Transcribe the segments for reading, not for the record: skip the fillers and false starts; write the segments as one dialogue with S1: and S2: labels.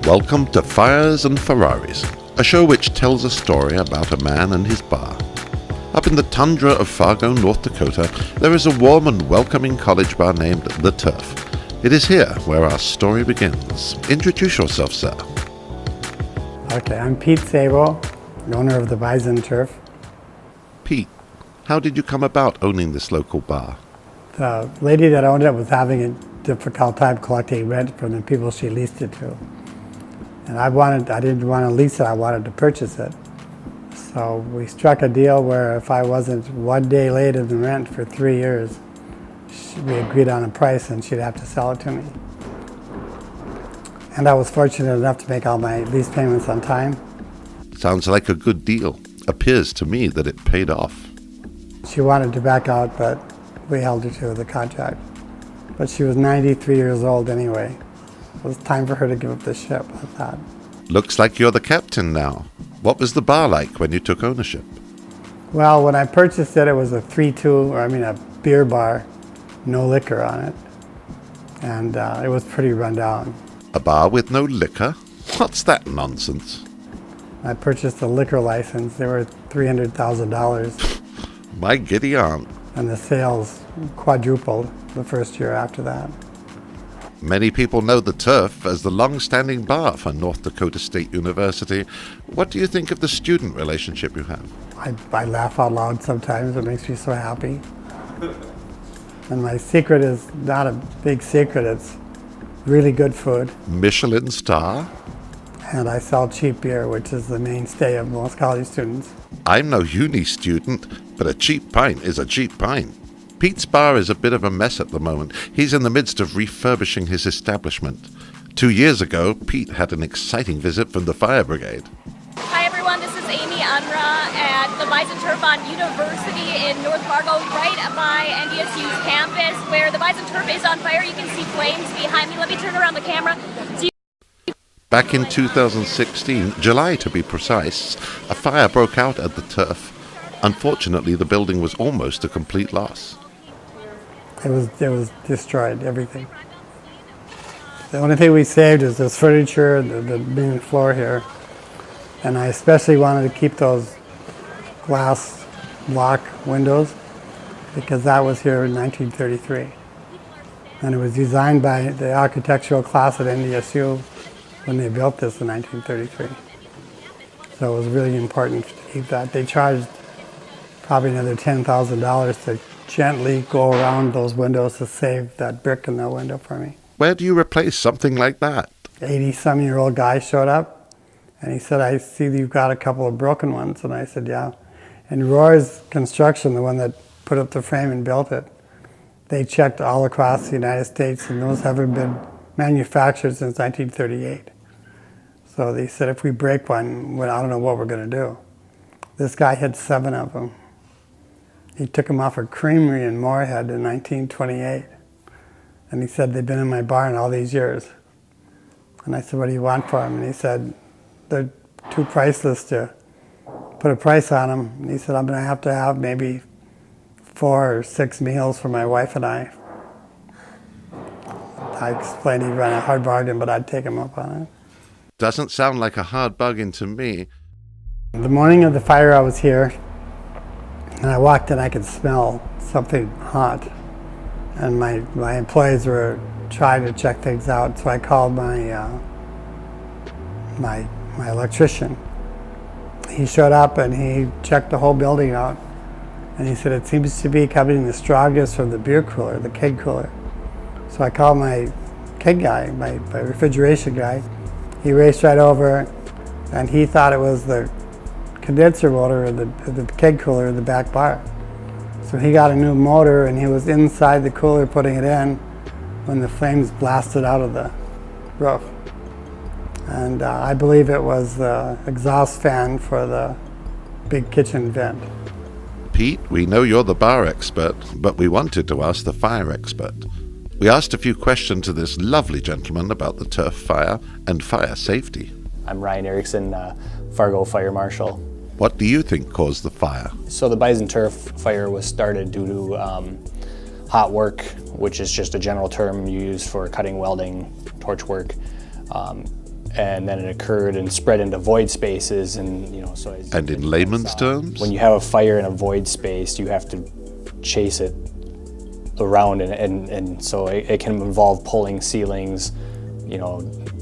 S1: Welcome to Fires and Ferraris, a show which tells a story about a man and his bar. Up in the tundra of Fargo, North Dakota, there is a warm and welcoming college bar named The Turf. It is here where our story begins. Introduce yourself, sir.
S2: Okay, I'm Pete Sabo, the owner of the Bison Turf.
S1: Pete, how did you come about owning this local bar?
S2: The lady that owned it was having a difficult time collecting rent from the people she leased it to. And I didn't want to lease it, I wanted to purchase it. So we struck a deal where if I wasn't one day late in the rent for 3 years, we agreed on a price and she'd have to sell it to me. And I was fortunate enough to make all my lease payments on time.
S1: Sounds like a good deal. Appears to me that it paid off.
S2: She wanted to back out, but we held her to the contract. But she was 93 years old anyway. It was time for her to give up the ship, I thought.
S1: Looks like you're the captain now. What was the bar like when you took ownership?
S2: Well, when I purchased it, it was a a beer bar, no liquor on it. And it was pretty run down.
S1: A bar with no liquor? What's that nonsense?
S2: I purchased a liquor license. They were $300,000.
S1: My giddy aunt.
S2: And the sales quadrupled the first year after that.
S1: Many people know the Turf as the long-standing bar for North Dakota State University. What do you think of the student relationship you have?
S2: I laugh out loud sometimes. It makes me so happy. And my secret is not a big secret. It's really good food.
S1: Michelin star?
S2: And I sell cheap beer, which is the mainstay of most college students.
S1: I'm no uni student, but a cheap pint is a cheap pint. Pete's bar is a bit of a mess at the moment. He's in the midst of refurbishing his establishment. 2 years ago, Pete had an exciting visit from the fire brigade.
S3: Hi everyone, this is Amy Unruh at the Bison Turf on University in North Fargo, right by NDSU's campus, where the Bison Turf is on fire. You can see flames behind me. Let me turn around the camera.
S1: Back in 2016, July to be precise, a fire broke out at the Turf. Unfortunately, the building was almost a complete loss.
S2: It was destroyed, everything. The only thing we saved is this furniture, the main floor here. And I especially wanted to keep those glass block windows because that was here in 1933. And it was designed by the architectural class at NDSU when they built this in 1933. So it was really important to keep that. They charged probably another $10,000 to gently go around those windows to save that brick in the window for me.
S1: Where do you replace something like that?
S2: 80-some-year-old guy showed up, and he said, I see that you've got a couple of broken ones. And I said, yeah. And Roar's Construction, the one that put up the frame and built it, they checked all across the United States, and those haven't been manufactured since 1938. So they said, if we break one, well, I don't know what we're going to do. This guy had 7 of them. He took them off a creamery in Moorhead in 1928. And he said, they've been in my barn all these years. And I said, what do you want for them? And he said, they're too priceless to put a price on them. And he said, I'm going to have maybe 4 or 6 meals for my wife and I. I explained he ran a hard bargain, but I'd take him up on it.
S1: Doesn't sound like a hard bargain to me.
S2: The morning of the fire, I was here, and I walked in, I could smell something hot. And my employees were trying to check things out, so I called my electrician. He showed up and he checked the whole building out, and he said, it seems to be coming the strongest from the beer cooler, the keg cooler. So I called my keg guy, my refrigeration guy. He raced right over, and he thought it was the condenser motor in the keg cooler in the back bar. So he got a new motor, and he was inside the cooler putting it in when the flames blasted out of the roof. And I believe it was the exhaust fan for the big kitchen vent.
S1: Pete, we know you're the bar expert, but we wanted to ask the fire expert. We asked a few questions to this lovely gentleman about the Turf fire and fire safety.
S4: I'm Ryan Erickson, Fargo Fire Marshal.
S1: What do you think caused the fire?
S4: So the Bison Turf fire was started due to hot work, which is just a general term you use for cutting, welding, torch work. and then it occurred and spread into void spaces, and so.
S1: And in layman's terms?
S4: When you have a fire in a void space, you have to chase it around, and so it can involve pulling ceilings,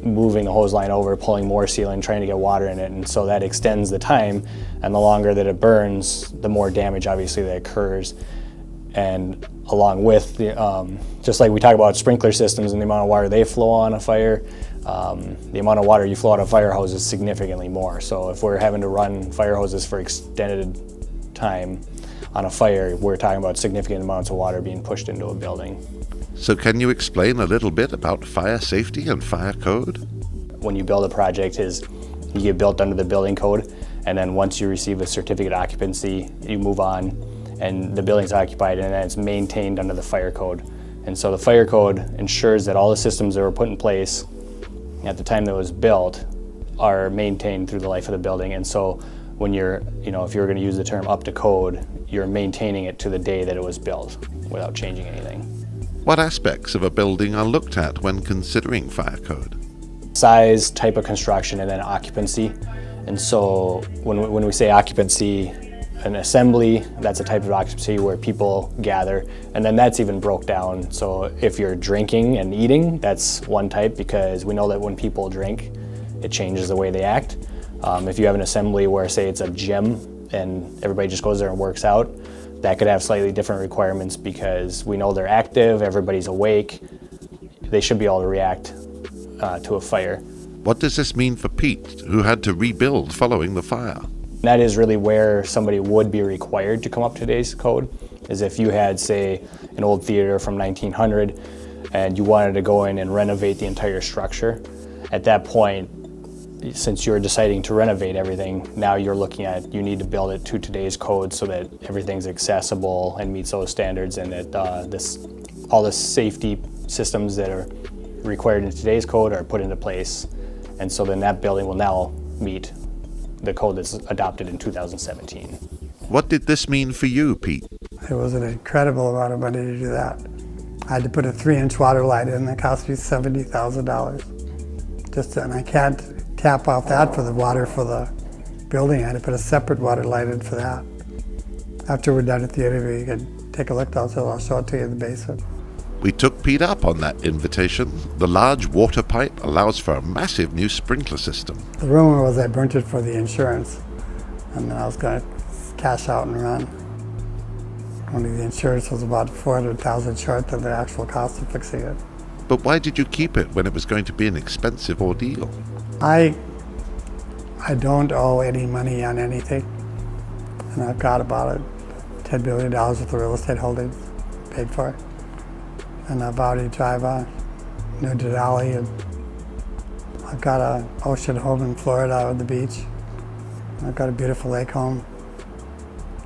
S4: moving the hose line over, pulling more ceiling, trying to get water in it, and so that extends the time, and the longer that it burns, the more damage obviously that occurs. And along with just like we talk about sprinkler systems and the amount of water they flow on a fire, the amount of water you flow out of fire hose is significantly more. So if we're having to run fire hoses for extended time on a fire, we're talking about significant amounts of water being pushed into a building.
S1: So can you explain a little bit about fire safety and fire code?
S4: When you build a project, you get built under the building code, and then once you receive a certificate of occupancy, you move on, and the building's occupied, and then it's maintained under the fire code. And so the fire code ensures that all the systems that were put in place at the time that it was built are maintained through the life of the building. And so when you're, if you're going to use the term up to code, you're maintaining it to the day that it was built without changing anything.
S1: What aspects of a building are looked at when considering fire code?
S4: Size, type of construction, and then occupancy. And so when we say occupancy, an assembly, that's a type of occupancy where people gather, and then that's even broke down. So if you're drinking and eating, that's one type, because we know that when people drink, it changes the way they act. If you have an assembly where, say, it's a gym and everybody just goes there and works out, that could have slightly different requirements, because we know they're active, everybody's awake, they should be able to react to a fire.
S1: What does this mean for Pete, who had to rebuild following the fire?
S4: That is really where somebody would be required to come up to today's code, is if you had, say, an old theater from 1900 and you wanted to go in and renovate the entire structure. At that point, since you're deciding to renovate everything, now you're looking at, you need to build it to today's code so that everything's accessible and meets those standards, and that all the safety systems that are required in today's code are put into place. And so then that building will now meet the code that's adopted in 2017.
S1: What did this mean for you, Pete?
S2: It was an incredible amount of money to do that. I had to put a 3-inch water line in that cost me $70,000. And I can't tap off that for the water for the building. I had to put a separate water line in for that. After we're done at the interview, you can take a look outside. I'll show it to you in the basement.
S1: We took Pete up on that invitation. The large water pipe allows for a massive new sprinkler system.
S2: The rumor was I burnt it for the insurance, and then I was going to cash out and run. Only the insurance was about $400,000 short than the actual cost of fixing it.
S1: But why did you keep it when it was going to be an expensive ordeal?
S2: I don't owe any money on anything, and I've got about $10 billion worth of real estate holdings paid for. And I've already drive a new Denali, and I've got an ocean home in Florida on the beach. I've got a beautiful lake home.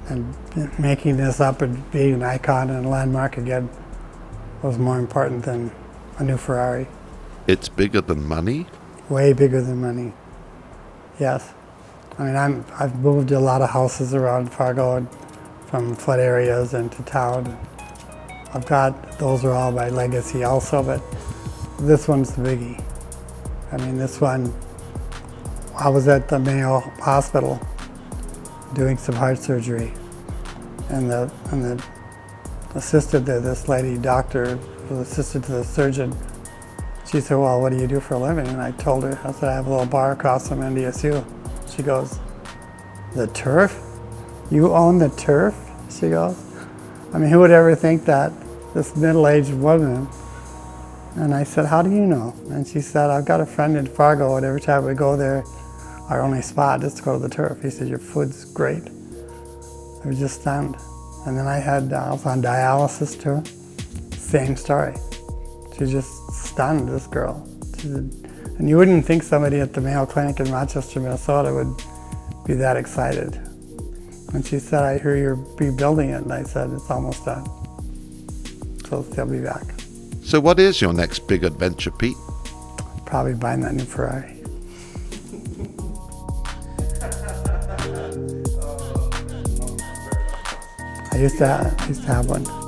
S2: And making this up and being an icon and a landmark again was more important than a new Ferrari.
S1: It's bigger than money?
S2: Way bigger than money, yes. I mean, I've moved a lot of houses around Fargo, and from flood areas into town. Those are all my legacy also, but this one's the biggie. I mean, this one, I was at the Mayo Hospital doing some heart surgery, and the assistant there, this lady doctor, was assistant to the surgeon, she said, well, what do you do for a living? And I told her, I said, I have a little bar across from NDSU. She goes, the turf? You own the turf? She goes. I mean, who would ever think that? This middle-aged woman. And I said, how do you know? And she said, I've got a friend in Fargo, and every time we go there, our only spot is to go to the turf. He said, your food's great. I was just stunned. And then I was on dialysis too. Same story. She just stunned, this girl. She said, and you wouldn't think somebody at the Mayo Clinic in Rochester, Minnesota would be that excited. And she said, I hear you're rebuilding it. And I said, it's almost done. So they'll be back.
S1: So what is your next big adventure, Pete?
S2: Probably buying that new Ferrari. I used to have one.